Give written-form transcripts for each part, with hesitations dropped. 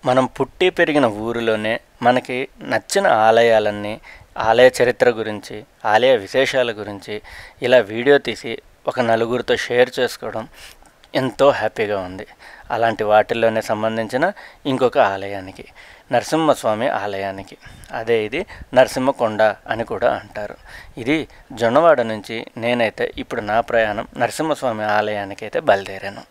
మనం పుట్టి పెరిగిన ఊరిలోనే మనకి నచ్చిన ఆలయాలన్నీ, ఆలయ చరిత్ర గురించి, ఆలయ విశేషాల గురించి ఇలా వీడియో తీసి ఒక నలుగురితో షేర్ చేసుకోవడం ఎంతో హ్యాపీగా ఉంది. అలాంటి వాటిల్లోనే సంబంధించిన ఇంకొక ఆలయానికి, నరసింహస్వామి ఆలయానికి. అదే ఇది నరసింహకొండ అని కూడా అంటారు. ఇది జొన్నవాడ నుంచి నేనైతే ఇప్పుడు నా ప్రయాణం నరసింహస్వామి ఆలయానికి అయితే బయలుదేరాను.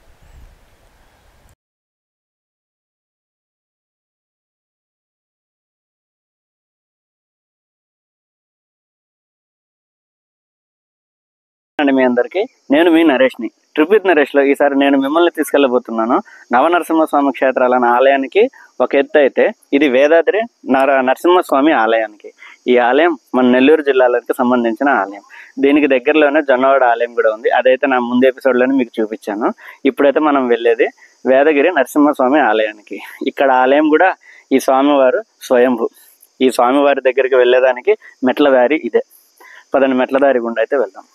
అండి మీ అందరికీ నేను మీ నరేష్ని, ట్రిప్ విత్ నరేష్లో ఈసారి నేను మిమ్మల్ని తీసుకెళ్ళబోతున్నాను నవనరసింహస్వామి క్షేత్రాలన్న ఆలయానికి. ఒక ఎత్తు అయితే ఇది వేదాద్రి నరసింహస్వామి ఆలయానికి. ఈ ఆలయం మన నెల్లూరు జిల్లాలకు సంబంధించిన ఆలయం. దీనికి దగ్గరలోనే జొన్నవాడ ఆలయం కూడా ఉంది. అదైతే నా ముందు ఎపిసోడ్లోనే మీకు చూపించాను. ఇప్పుడైతే మనం వెళ్ళేది వేదగిరి నరసింహస్వామి ఆలయానికి. ఇక్కడ ఆలయం కూడా ఈ స్వామివారు స్వయంభూ. ఈ స్వామివారి దగ్గరికి వెళ్ళేదానికి మెట్ల దారి ఇదే. పదండి మెట్ల దారి గుండా అయితే వెళ్దాం.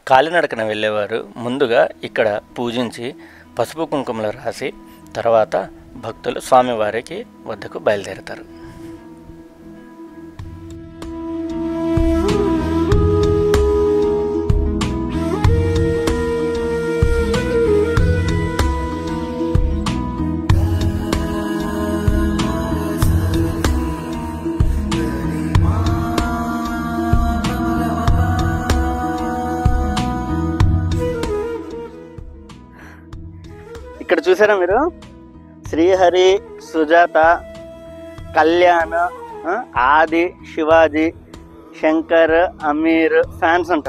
కాలినడకన వెళ్ళేవారు ముందుగా ఇక్కడ పూజించి పసుపు కుంకుమలు రాసి తర్వాత భక్తులు స్వామివారికి వద్దకు బయలుదేరుతారు. ఇక్కడ చూసారా మీరు, శ్రీహరి, సుజాత, కళ్యాణ్, ఆది, శివాజీ, శంకర్, అమీర్ ఫ్యాన్స్ అంట.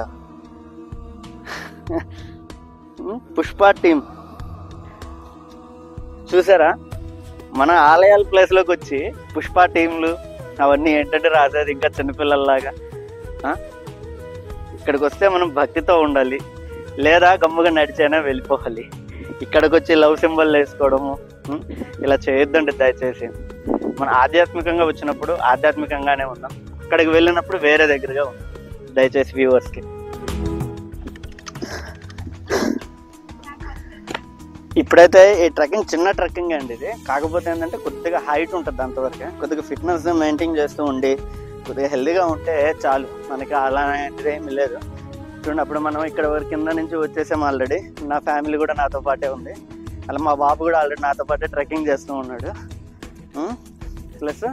పుష్ప టీమ్ చూసారా, మన ఆలయాల ప్లేస్లోకి వచ్చి పుష్ప టీంలు అవన్నీ ఏంటంటే రాసేది ఇంకా చిన్నపిల్లల్లాగా. ఇక్కడికి వస్తే మనం భక్తితో ఉండాలి, లేదా గమ్ముగా నడిచైనా వెళ్ళిపోవాలి. ఇక్కడికి వచ్చి లవ్ సింబల్ వేసుకోవడము ఇలా చేయొద్దండి దయచేసి. మనం ఆధ్యాత్మికంగా వచ్చినప్పుడు ఆధ్యాత్మికంగానే ఉందాం, అక్కడికి వెళ్ళినప్పుడు వేరే దగ్గరగా ఉందాం దయచేసి వ్యూవర్స్కి. ఇప్పుడైతే ఈ ట్రెక్కింగ్ చిన్న ట్రెక్కింగ్ అండి ఇది. కాకపోతే ఏంటంటే కొద్దిగా హైట్ ఉంటుంది, అంతవరకే. కొద్దిగా ఫిట్నెస్ మెయింటైన్ చేస్తూ ఉండి కొద్దిగా హెల్దీగా ఉంటే చాలు, మనకి అలాంటిది ఏమీ లేదు. చూడండి, అప్పుడు మనం ఇక్కడ కింద నుంచి వచ్చేసాము ఆల్రెడీ. నా ఫ్యామిలీ కూడా నాతో పాటే ఉంది. అలా మా బాబు కూడా ఆల్రెడీ నాతో పాటే ట్రెక్కింగ్ చేస్తూ ఉన్నాడు. ప్లస్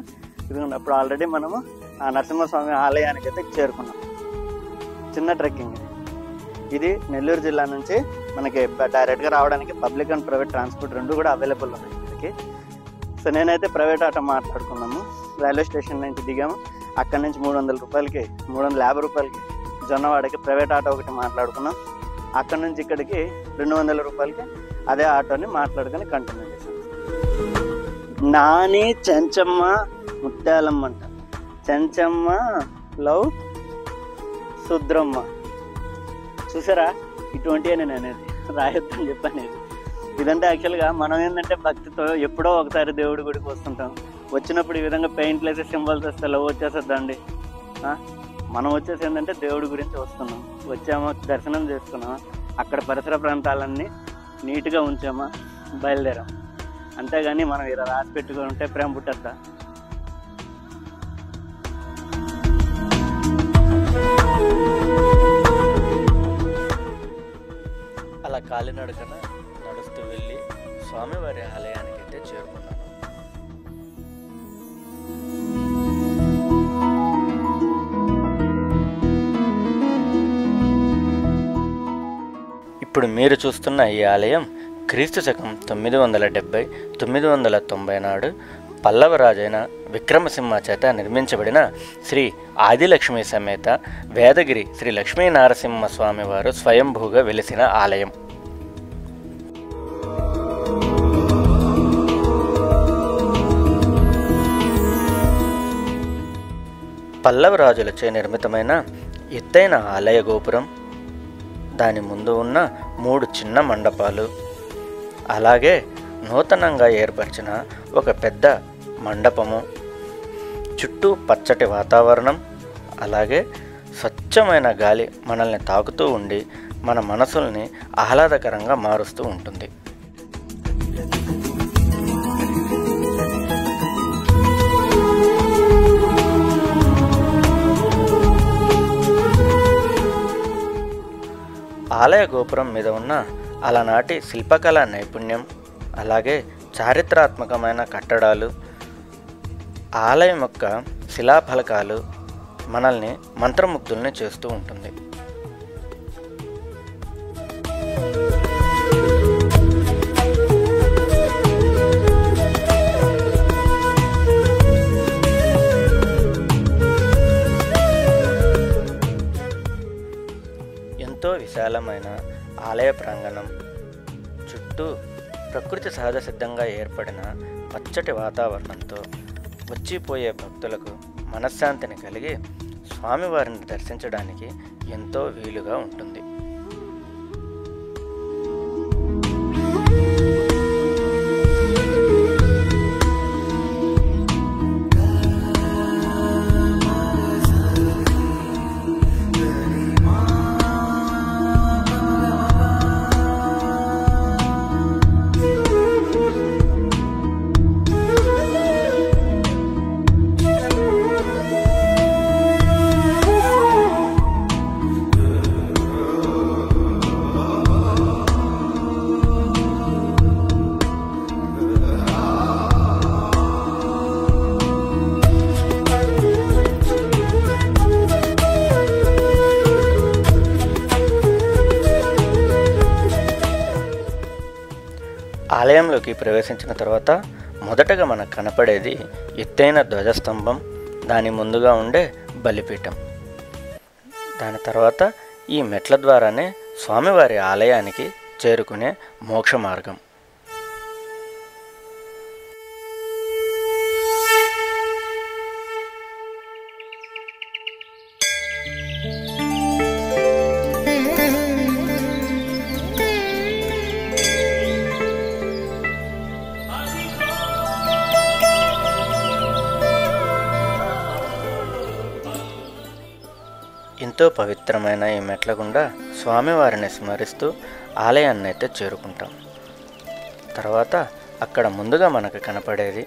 ఇదిగోండి, అప్పుడు ఆల్రెడీ మనము ఆ నరసింహస్వామి ఆలయానికి అయితే చేరుకున్నాం. చిన్న ట్రెక్కింగ్ ఇది. నెల్లూరు జిల్లా నుంచి మనకి డైరెక్ట్గా రావడానికి పబ్లిక్ అండ్ ప్రైవేట్ ట్రాన్స్పోర్ట్ రెండు కూడా అవైలబుల్ ఉన్నాయి ఇక్కడికి. సో నేనైతే ప్రైవేట్ ఆటో మాట్లాడుకున్నాము. రైల్వే స్టేషన్ నుంచి దిగాము. అక్కడి నుంచి 350 రూపాయలకి జొన్నవాడకి ప్రైవేట్ ఆటో ఒకటి మాట్లాడుకున్నాం. అక్కడ నుంచి ఇక్కడికి 200 రూపాయలకి అదే ఆటోని మాట్లాడుకొని కంటిన్యూ చేశాం. నాని, చెంచమ్మ, ముత్యాలమ్మ అంట. చెంచమ్మ లవ్ సుద్రమ్మ. చూసారా, ఇటువంటి నేను అనేది రాయొద్దని చెప్పనేది. ఇదంటే యాక్చువల్గా మనం ఏంటంటే భక్తితో ఎప్పుడో ఒకసారి దేవుడి గుడికి వస్తుంటాం. వచ్చినప్పుడు ఈ విధంగా పెయింట్లు వేసే సింబల్స్ వస్తే లవ్ వచ్చేస్తుందండి. మనం వచ్చేసి ఏంటంటే దేవుడి గురించి వస్తున్నాం, వచ్చామా దర్శనం చేసుకున్నామా, అక్కడ పరిసర ప్రాంతాలన్నీ నీట్గా ఉంచామా, బయలుదేరాం. అంతేగాని మనం ఇలా రాసి పెట్టుకుని ఉంటే ప్రేమ పుట్టద్దా? అలా కాలినడకన నడుస్తూ వెళ్ళి స్వామివారి ఆలయానికి అయితే చేరుకున్నాను. ఇప్పుడు మీరు చూస్తున్న ఈ ఆలయం క్రీస్తు శకం 970-990 నాడు పల్లవ రాజైన విక్రమసింహ చేత నిర్మించబడిన శ్రీ ఆదిలక్ష్మి సమేత వేదగిరి శ్రీ లక్ష్మీనరసింహస్వామి వారు స్వయంభూగా వెలిసిన ఆలయం. పల్లవ రాజులచే నిర్మితమైన ఎత్తైన ఆలయ గోపురం, దాని ముందు ఉన్న 3 చిన్న మండపాలు, అలాగే నూతనంగా ఏర్పరిచిన ఒక పెద్ద మండపము, చుట్టూ పచ్చటి వాతావరణం, అలాగే స్వచ్ఛమైన గాలి మనల్ని తాకుతూ ఉండి మన మనసుల్ని ఆహ్లాదకరంగా మారుస్తూ ఉంటుంది. ఆలయ గోపురం మీద ఉన్న అలనాటి శిల్పకళా నైపుణ్యం, అలాగే చారిత్రాత్మకమైన కట్టడాలు, ఆలయం యొక్క శిలాఫలకాలు మనల్ని మంత్రముగ్ధుల్ని చేస్తూ ఉంటుంది. ఎంతో విశాలమైన ఆలయ ప్రాంగణం చుట్టూ ప్రకృతి సహజ సిద్ధంగా ఏర్పడిన పచ్చటి వాతావరణంతో వచ్చిపోయే భక్తులకు మనశ్శాంతిని కలిగి స్వామివారిని దర్శించడానికి ఎంతో వీలుగా ఉంటుంది. ఆలయంలోకి ప్రవేశించిన తర్వాత మొదటగా మనకు కనపడేది ఎత్తైన ధ్వజస్తంభం, దాని ముందుగా ఉండే బలిపీఠం. దాని తర్వాత ఈ మెట్ల ద్వారానే స్వామివారి ఆలయానికి చేరుకునే మోక్ష మార్గం. ఎంతో పవిత్రమైన ఈ మెట్ల గుండా స్వామివారిని స్మరిస్తూ ఆలయాన్ని అయితే చేరుకుంటాం. తర్వాత అక్కడ ముందుగా మనకు కనపడేది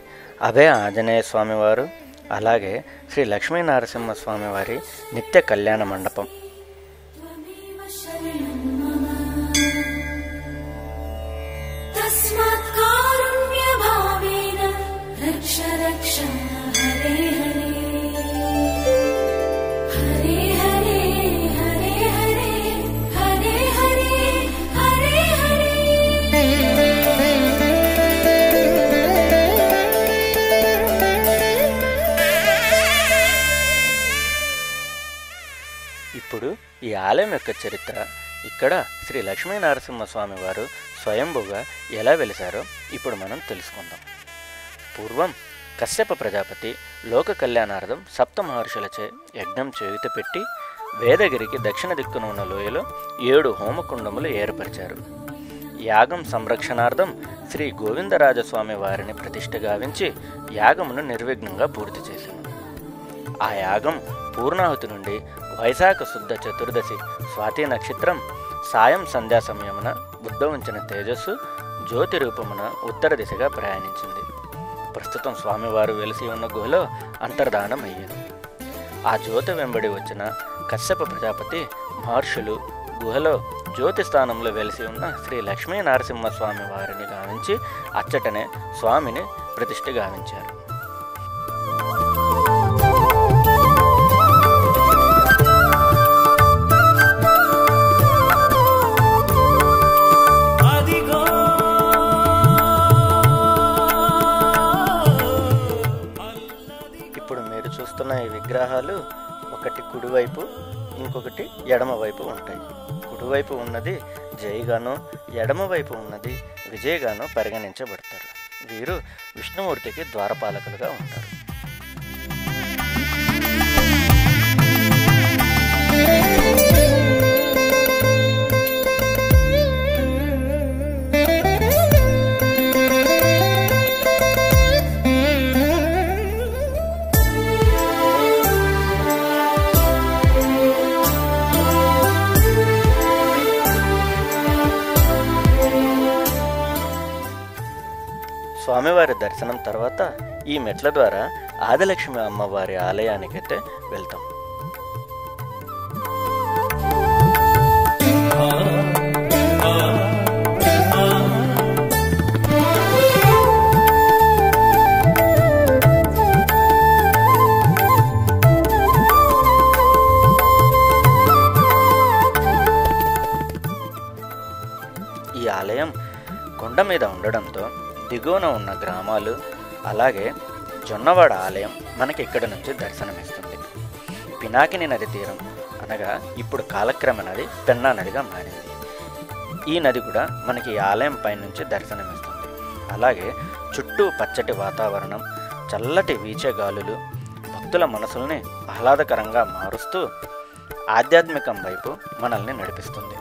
అభయ ఆంజనేయ స్వామివారు, అలాగే శ్రీ లక్ష్మీ నరసింహ స్వామివారి నిత్య కళ్యాణ మండపం. ఇప్పుడు ఈ ఆలయం యొక్క చరిత్ర, ఇక్కడ శ్రీ లక్ష్మీ నరసింహస్వామి వారు స్వయంభుగా ఎలా వెలిశారో ఇప్పుడు మనం తెలుసుకుందాం. పూర్వం కశ్యప ప్రజాపతి లోక కళ్యాణార్థం సప్త మహర్షులచే యజ్ఞం చేయుత పెట్టి వేదగిరికి దక్షిణ దిక్కున ఉన్న లోయలో 7 హోమకుండములు ఏర్పరిచారు. యాగం సంరక్షణార్థం శ్రీ గోవిందరాజస్వామి వారిని ప్రతిష్ఠ గావించి యాగమును నిర్విఘ్నంగా పూర్తి చేశారు. ఆ యాగం పూర్ణాహుతి నుండి వైశాఖ శుద్ధ చతుర్దశి స్వాతి నక్షత్రం సాయం సంధ్యా సమయమున ఉద్భవించిన తేజస్సు జ్యోతి రూపమున ఉత్తర దిశగా ప్రయాణించింది. ప్రస్తుతం స్వామివారు వెలిసి ఉన్న గుహలో అంతర్ధానం అయ్యింది. ఆ జ్యోతి వెంబడి వచ్చిన కశ్యప ప్రజాపతి మహర్షులు గుహలో జ్యోతి స్థానంలో వెలిసి ఉన్న శ్రీ లక్ష్మీ నరసింహస్వామి వారిని గావించి అచ్చటనే స్వామిని ప్రతిష్ఠ గావించారు. ఇప్పుడు మీరు చూస్తున్న ఈ విగ్రహాలు ఒకటి కుడివైపు, ఇంకొకటి ఎడమవైపు ఉంటాయి. కుడివైపు ఉన్నది జైగాను, ఎడమవైపు ఉన్నది విజయగాను పరిగణించబడతారు. వీరు విష్ణుమూర్తికి ద్వారపాలకులుగా ఉంటారు. స్వామివారి దర్శనం తర్వాత ఈ మెట్ల ద్వారా ఆదిలక్ష్మి అమ్మవారి ఆలయానికైతే వెళ్తాం. ఈ ఆలయం కొండ మీద ఉండడంతో దిగువన ఉన్న గ్రామాలు అలాగే జొన్నవాడ ఆలయం మనకి ఇక్కడ నుంచి దర్శనమిస్తుంది. పినాకిని నది తీరం అనగా ఇప్పుడు కాలక్రమేణా పెన్నా నదిగా మారింది. ఈ నది కూడా మనకి ఈ ఆలయం పైనుంచి దర్శనమిస్తుంది. అలాగే చుట్టూ పచ్చటి వాతావరణం, చల్లటి వీచే గాలులు భక్తుల మనసుల్ని ఆహ్లాదకరంగా మారుస్తూ ఆధ్యాత్మికం వైపు మనల్ని నడిపిస్తుంది.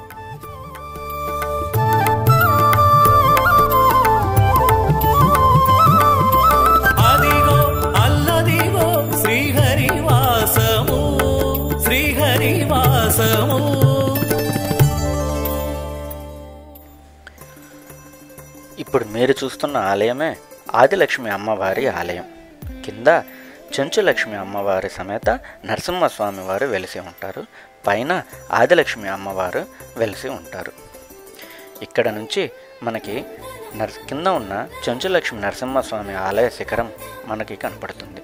ఇప్పుడు మీరు చూస్తున్న ఆలయమే ఆదిలక్ష్మి అమ్మవారి ఆలయం. కింద చెంచులక్ష్మి అమ్మవారి సమేత నరసింహస్వామి వారు వెలిసి ఉంటారు. పైన ఆదిలక్ష్మి అమ్మవారు వెలిసి ఉంటారు. ఇక్కడ నుంచి మనకి కింద ఉన్న చెంచులక్ష్మి నరసింహస్వామి ఆలయ శిఖరం మనకి కనపడుతుంది.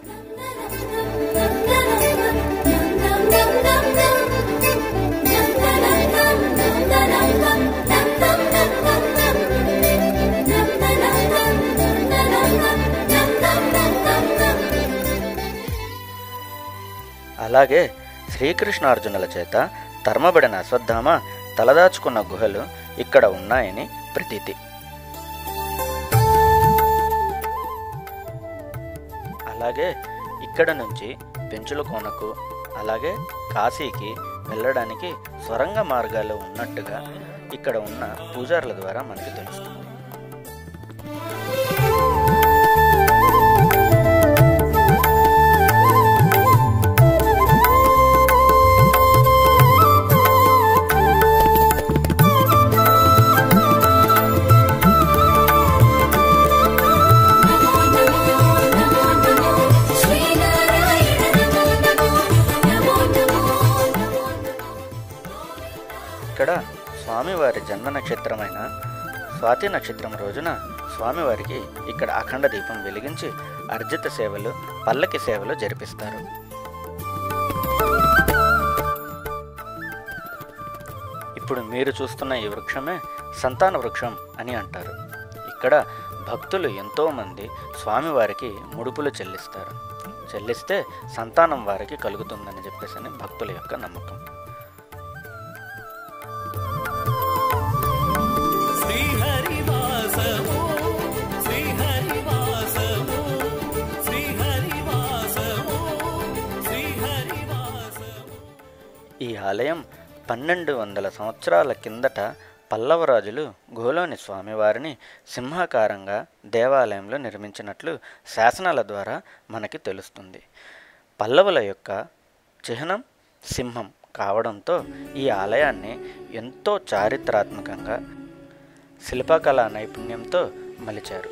అలాగే శ్రీకృష్ణార్జునుల చేత తరమబడిన అశ్వత్థామ తలదాచుకున్న గుహలు ఇక్కడ ఉన్నాయని ప్రతీతి. అలాగే ఇక్కడ నుంచి పెంచుల కోనకు అలాగే కాశీకి వెళ్ళడానికి సొరంగ మార్గాలు ఉన్నట్టుగా ఇక్కడ ఉన్న పూజారుల ద్వారా మనకి తెలుస్తుంది. ఇక్కడ స్వామివారి జన్మ నక్షత్రమైన స్వాతి నక్షత్రం రోజున స్వామివారికి ఇక్కడ అఖండ దీపం వెలిగించి అర్జిత సేవలు, పల్లకి సేవలు జరిపిస్తారు. ఇప్పుడు మీరు చూస్తున్న ఈ వృక్షమే సంతాన వృక్షం అని అంటారు. ఇక్కడ భక్తులు ఎంతోమంది స్వామివారికి ముడుపులు చెల్లిస్తే సంతానం వారికి కలుగుతుందని చెప్పేసి భక్తుల యొక్క నమ్మకం. ఈ ఆలయం 1200 సంవత్సరాల కిందట పల్లవరాజులు గోలోని స్వామివారిని సింహాకారంగా దేవాలయంలో నిర్మించినట్లు శాసనాల ద్వారా మనకి తెలుస్తుంది. పల్లవుల యొక్క చిహ్నం సింహం కావడంతో ఈ ఆలయాన్ని ఎంతో చారిత్రాత్మకంగా శిల్పకళా నైపుణ్యంతో మలిచారు.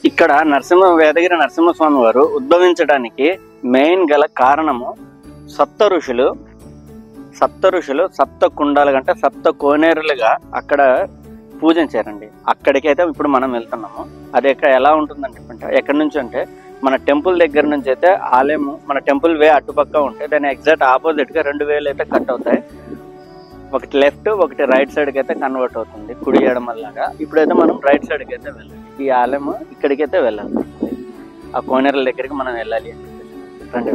ఇక్కడ వేదగిరి నరసింహస్వామి వారు ఉద్భవించడానికి మెయిన్ గల కారణము సప్త ఋషులు సప్త కుండాలు అంటే సప్త కోనేరులుగా అక్కడ పూజించారండి. అక్కడికైతే ఇప్పుడు మనం వెళ్తున్నాము. అది ఎలా ఉంటుందంటే ఎక్కడి నుంచి అంటే మన టెంపుల్ దగ్గర నుంచి అయితే ఆలయము, మన టెంపుల్ వే అటుపక్క ఉంటాయి. దాని ఎగ్జాక్ట్ ఆపోజిట్ గా 2 వేలు అయితే కట్ అవుతాయి. ఒకటి లెఫ్ట్ ఒకటి రైట్ సైడ్కి అయితే కన్వర్ట్ అవుతుంది, కుడి ఎడమల్లాగా. ఇప్పుడైతే మనం రైట్ సైడ్కి అయితే వెళ్ళాలి. ఈ ఆలయము ఇక్కడికైతే వెళ్ళాలి, ఆ కోనేరుల దగ్గరికి మనం వెళ్ళాలి అని చెప్పేసి రండి.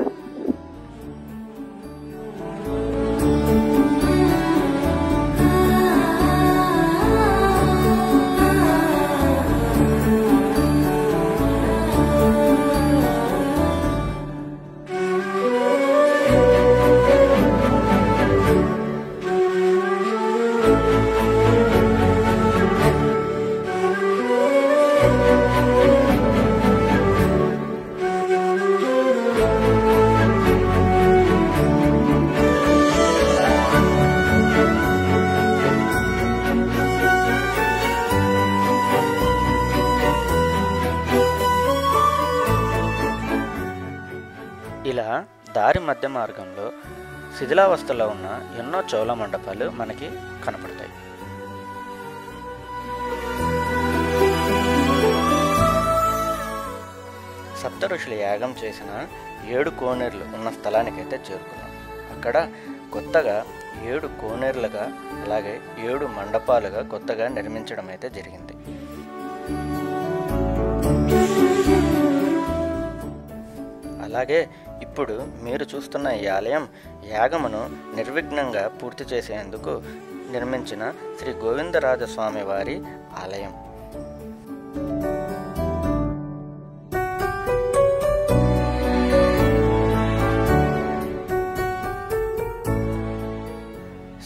దారి మధ్య మార్గంలో శిథిలావస్థలో ఉన్న ఎన్నో చోళ మండపాలు మనకి కనపడతాయి. సప్త ఋషులు యాగం చేసిన 7 కోనేరులు ఉన్న స్థలానికైతే చేరుకున్నాం. అక్కడ కొత్తగా 7 కోనేరులుగా అలాగే 7 మండపాలుగా కొత్తగా నిర్మించడం అయితే జరిగింది. అలాగే ఇప్పుడు మీరు చూస్తున్న ఈ ఆలయం యాగమును నిర్విఘ్నంగా పూర్తి చేసేందుకు నిర్మించిన శ్రీ గోవిందరాజస్వామి వారి ఆలయం.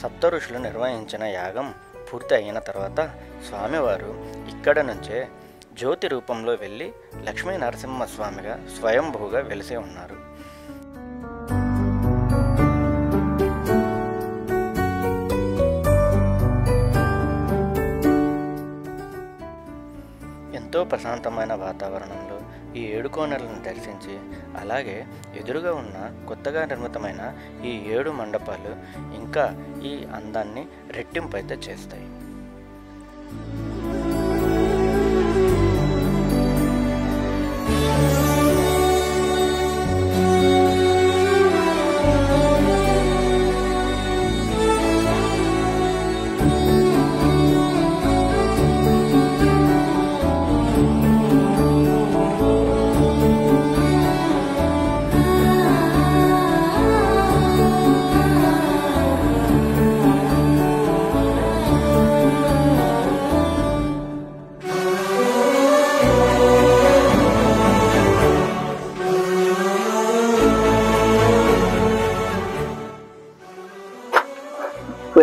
సప్త ఋషులు నిర్వహించిన యాగం పూర్తి అయిన తర్వాత స్వామివారు ఇక్కడ నుంచే జ్యోతి రూపంలో వెళ్ళి లక్ష్మీ నరసింహస్వామిగా స్వయంభూగా వెలిసి ఉన్నారు. ఎంతో ప్రశాంతమైన వాతావరణంలో ఈ 7 కోనేరులను దర్శించి అలాగే ఎదురుగా ఉన్న కొత్తగా నిర్మితమైన ఈ 7 మండపాలు ఇంకా ఈ అందాన్ని రెట్టింపు అయితే చేస్తాయి.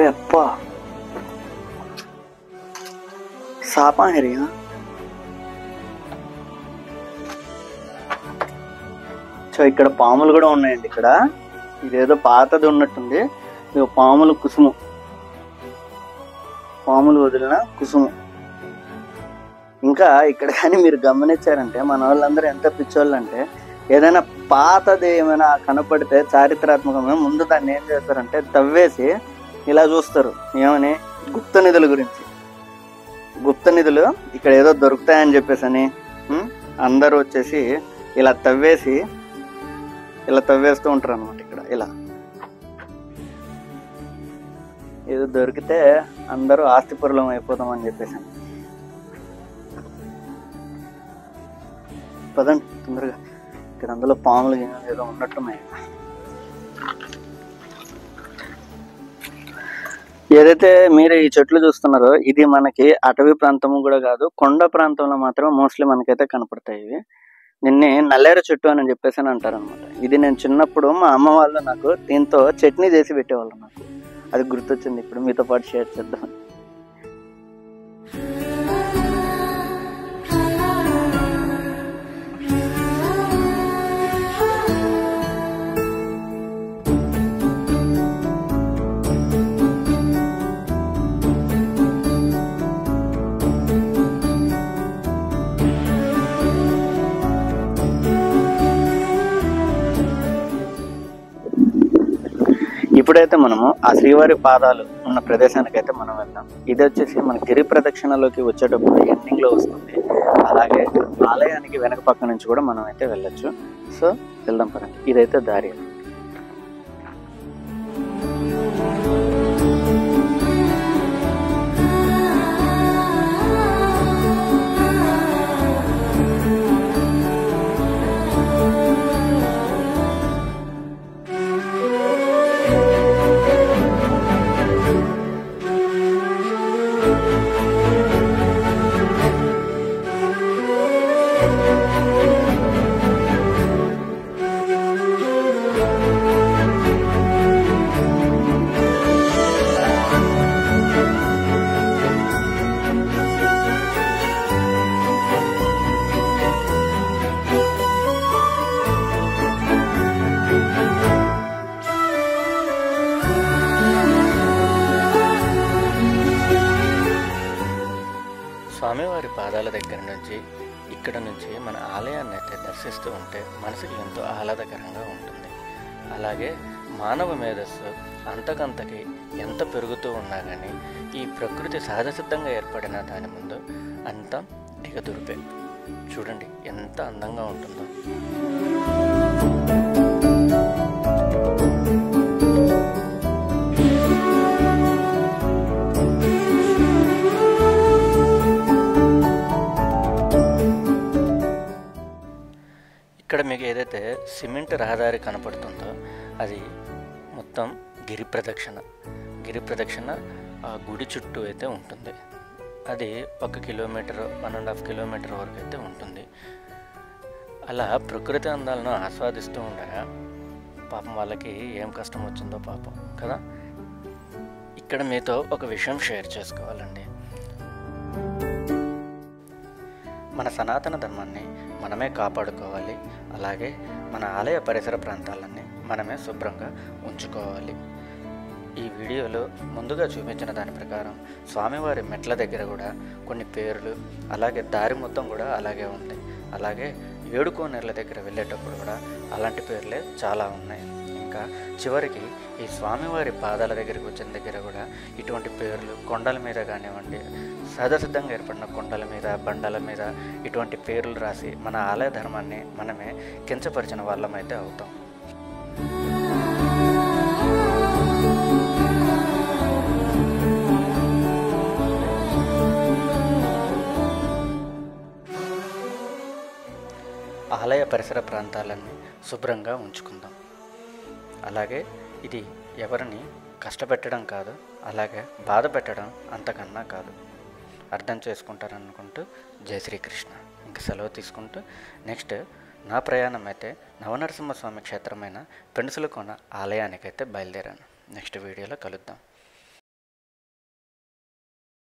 అప్పా సాపా హరి సో ఇక్కడ పాములు కూడా ఉన్నాయండి. ఇక్కడ ఇదేదో పాతది ఉన్నట్టుంది. ఇది పాములు కుసుము, పాములు వదిలిన కుసుము. ఇంకా ఇక్కడ కానీ మీరు గమనించారంటే మన వాళ్ళందరూ ఎంత పిచ్చోళ్ళు అంటే ఏదైనా పాతది ఏమైనా కనపడితే చారిత్రాత్మకమైన ముందు దాన్ని ఏం చేస్తారంటే తవ్వేసి ఇలా చూస్తారు. ఏమని? గుప్త నిధుల గురించి. గుప్త నిధులు ఇక్కడ ఏదో దొరుకుతాయని చెప్పేసి అని అందరూ వచ్చేసి ఇలా తవ్వేస్తూ ఉంటారు అనమాట. ఇక్కడ ఇలా ఏదో దొరికితే అందరూ ఆస్తిపరులం అయిపోతామని చెప్పేసి. పదండి తొందరగా, ఇక్కడ అందులో పాములు ఏదో ఉన్నట్టున్నాయి. ఏదైతే మీరు ఈ చెట్లు చూస్తున్నారో ఇది మనకి అటవీ ప్రాంతం కూడా కాదు, కొండ ప్రాంతంలో మాత్రం మోస్ట్లీ మనకైతే కనపడతాయి. ఇవి నిన్నే నల్లేరు చెట్టు అని చెప్పేసి అని అంటారు అనమాట. ఇది నేను చిన్నప్పుడు మా అమ్మ వాళ్ళు నాకు దీంతో చట్నీ చేసి పెట్టేవాళ్ళు. నాకు అది గుర్తొచ్చింది, ఇప్పుడు మీతో పాటు షేర్ చేద్దాం. ఇప్పుడైతే మనము ఆ శ్రీవారి పాదాలు ఉన్న ప్రదేశానికి అయితే మనం వెళ్దాం. ఇది వచ్చేసి మన గిరి ప్రదక్షిణలోకి వచ్చేటప్పుడు ఎండింగ్ లో వస్తుంది. అలాగే ఆలయానికి వెనక పక్క నుంచి కూడా మనం అయితే వెళ్ళొచ్చు. సో వెళ్దాం పదండి. ఇదైతే దారి. స్వామివారి పాదాల దగ్గర నుంచి ఇక్కడ నుంచి మన ఆలయాన్ని అయితే దర్శిస్తూ ఉంటే మనసుకి ఎంతో ఆహ్లాదకరంగా ఉంటుంది. అలాగే మానవ మేధస్సు అంతకంతకి ఎంత పెరుగుతూ ఉన్నా కానీ ఈ ప్రకృతి సహజసిద్ధంగా ఏర్పడిన దాని ముందు అంతా దిగదురిపే. చూడండి ఎంత అందంగా ఉంటుందో. ఇక్కడ మీకు ఏదైతే సిమెంట్ రహదారి కనపడుతుందో అది మొత్తం గిరి ప్రదక్షిణ ఆ గుడి చుట్టూ అయితే ఉంటుంది. అది 1 కిలోమీటర్ 1.5 కిలోమీటర్ వరకు అయితే ఉంటుంది. అలా ప్రకృతి అందాలను ఆస్వాదిస్తూ ఉండగా పాపం వాళ్ళకి ఏం కష్టం వచ్చిందో పాపం కదా. ఇక్కడ మీతో ఒక విషయం షేర్ చేసుకోవాలండి. మన సనాతన ధర్మాన్ని మనమే కాపాడుకోవాలి. అలాగే మన ఆలయ పరిసర ప్రాంతాలన్నీ మనమే శుభ్రంగా ఉంచుకోవాలి. ఈ వీడియోలో ముందుగా చూపించిన దాని ప్రకారం స్వామివారి మెట్ల దగ్గర కూడా కొన్ని పేర్లు, అలాగే దారి మొత్తం కూడా అలాగే ఉంది. అలాగే ఏడుకోనేర్ల దగ్గర వెళ్ళేటప్పుడు కూడా అలాంటి పేర్లే చాలా ఉన్నాయి. ఇంకా చివరికి ఈ స్వామివారి పాదాల దగ్గరికి వచ్చిన దగ్గర కూడా ఇటువంటి పేర్లు కొండల మీద కానివ్వండి, సహజసిద్ధంగా ఏర్పడిన కొండల మీద, బండల మీద ఇటువంటి పేర్లు రాసి మన ఆలయ ధర్మాన్ని మనమే కించపరిచిన వాళ్ళమైతే అవుతాం. ఆలయ పరిసర ప్రాంతాలన్నీ శుభ్రంగా ఉంచుకుందాం. అలాగే ఇది ఎవరిని కష్టపెట్టడం కాదు, అలాగే బాధ పెట్టడం అంతకన్నా కాదు. అర్థం చేసుకుంటారనుకుంటూ జై శ్రీకృష్ణ. ఇంక సెలవు తీసుకుంటూ నెక్స్ట్ నా ప్రయాణం అయితే నవనరసింహస్వామి క్షేత్రమైన పెండుసులకోన ఆలయానికైతే బయలుదేరాను. నెక్స్ట్ వీడియోలో కలుద్దాం.